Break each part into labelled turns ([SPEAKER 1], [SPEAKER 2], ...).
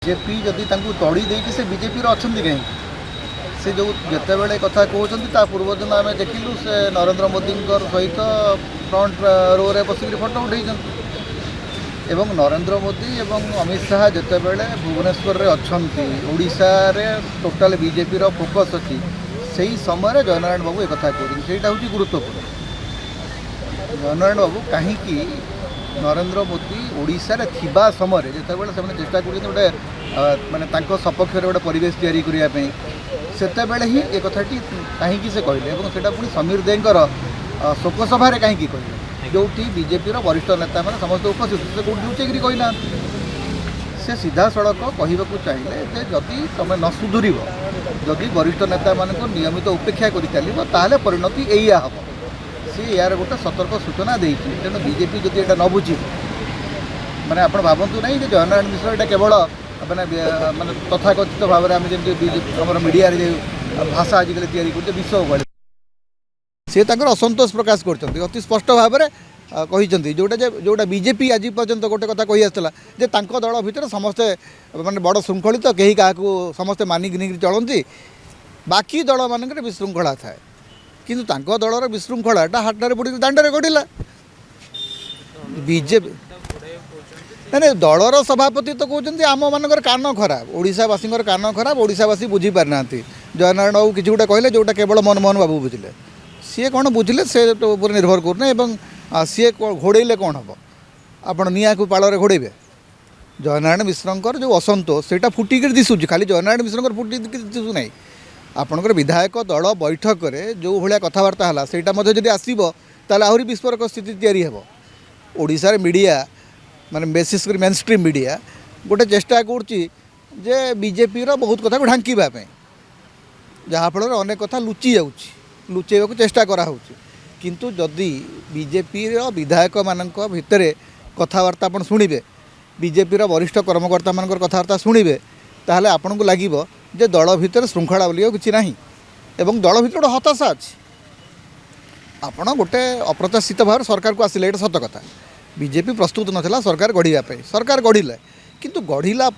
[SPEAKER 1] BJP जदि तड़ी देकी से बीजेपी अच्छा कहीं से जो जिते बड़े कथा कहते पूर्व दिन आम देखिलु से नरेंद्र मोदी सहित फ्रंट रो रे बसिक फोटो उठे एवं नरेंद्र मोदी एवं अमित शाह जिते बड़े भुवनेश्वर रे अच्छी ओडिशा रे टोटाल बीजेपी फोकस अच्छी से ही समय जयनारायण बाबू एक कहते से हूँ गुरुत्वपूर्ण। जयनारायण बाबू कहीं नरेंद्र मोदी ओडिशा रे थिबा समय जिते बड़े से चेष्टा कर गोटे माने सपक्ष गोटे परिवेश तैयारी करने सेतेबेले ही एक कथाटी कहीं से कहले और पुणी समीर देंकर शोकसभा कहीं कहले जो बीजेपी वरिष्ठ नेता मैंने समस्त उपस्थित से कौट लुचेक कहना से सीधा सड़क कहवाक चाहिए जे जदि तुम न सुधुर जदि वरिष्ठ नेता मान नियमित उपेक्षा कर चलो परिणति या हम सी यार गोटे सतर्क सूचना देती तेणु बीजेपी जदि यहाँ न बुझे मैंने आप भावतु ना जयनारायण मिश्र यहाँ केवल मैंने माने तथाकथित भाव में आम जमी मीडिया भाषा आजिकल या विश्व भाई सी असंतोष प्रकाश कर अति स्पष्ट भाव में कहते जोटा बीजेपी आज पर्यंत गोटे कथा कही आसला जे दल भितर समस्ते माने बड़ श्रृंखलित कहीं क्या समस्ते मानिक नहीं चलती बाकी दल मान विशृंखला थाए किंतु दलर विशृंखलाटा हाटने पड़ी दांडे गढ़ला बीजेपी ना दलर सभापति तो कहते आम मानकर कान खराब ओडिशावासी कान खराब ओडिशावासी बुझीपार ना जयनारायण बाबू किसी गोटे कहले जोटा केवल मनमोहन बाबू बुझिले सी कौन बुझिले से निर्भर करना सी घोड़े कौन हम आप निआ को पाल घोड़े जयनारायण मिश्र जो असंतोष से फुटिक दिशुच खाली जयनारायण मिश्र फुटिक दिशु ना आपणकर विधायक दल बैठक में जो भाया कथबार्ता है से आसो आहरी विस्फोरक स्थिति तैयारी हो ओडिशा मीडिया माने बेसिस कर मेन स्ट्रीम मीडिया गोटे चेष्टा जे बीजेपी रो बहुत कथा को ढांकीवाई जहाँफल अनेक कथा लुचि लुचेक चेष्टा करा किंतु जदि बीजेपी रो विधायक मान भितर कथबार्ता आप शुणे बीजेपी रो वरिष्ठ कर्मकर्ता मान कथबार्ता शुणे ताहले आपन को लगे जे दल भितर श्रृंखला बोलिया किसी ना एवं दल भितर गोटे हताशा अच्छी आपड़ गोटे अप्रत्याशित भाव सरकार को आसिले सत कथा बीजेपी प्रस्तुत नाला सरकार गढ़ापी सरकार गढ़िले किंतु गढ़िला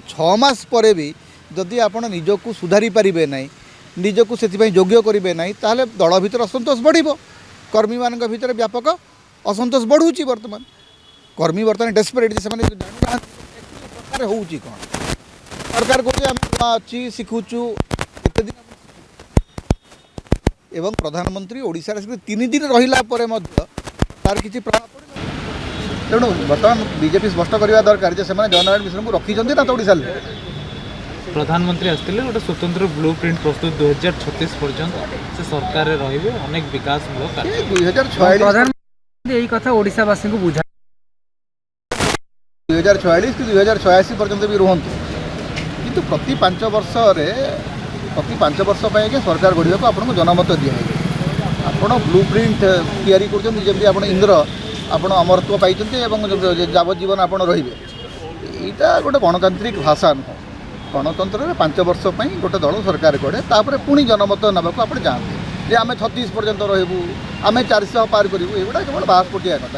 [SPEAKER 1] 6 मास पर भी जदि आप निजक सुधारी पारे ना निजक से योग्य करेंगे ना ताहले दल भितर असंतोष बढ़ कर्मी मान भर व्यापक असंतोष बढ़ुची बर्तमान कर्मी बर्तमान डेस्परेट से प्रकार हो कौन सरकार को अच्छी शिखुचु एत दिन एवं प्रधानमंत्री ओडिशा 3 दिन रहा तार किसी प्रभाव पड़े तेणु बर्तमान बीजेपी स्पष्ट करवा दरकार जे जयनारायण मिश्र को रखी ना ओडिशा
[SPEAKER 2] प्रधानमंत्री आसते गोटे स्वतंत्र ब्लू प्रिंट प्रस्तुत 2036 पर्यंत से सरकार रे अनेक विकासमूलक
[SPEAKER 1] 2046
[SPEAKER 3] प्रधानमंत्री यही कथा ओडिशावासी को बुझा
[SPEAKER 1] 2046 कि 2086 पर्यंत भी रुहतु किंतु प्रति 5 वर्ष सरकार गढ़ा को आपको जनमत दिए आपड़ ब्लू प्रिंट तैयारी कर इंद्र आपण अमरत्व पाई जावजीवन आप रहा गोटे गणतांत्रिक भाषा नुह गणतंत्र में 5 वर्ष गोटे दल सरकार गढ़े तापर पुणी जनमत नाक आप जाते आम 36 पर्यंत रहू आम 400 पार करूँ एगुड़ा केवल 62 कथा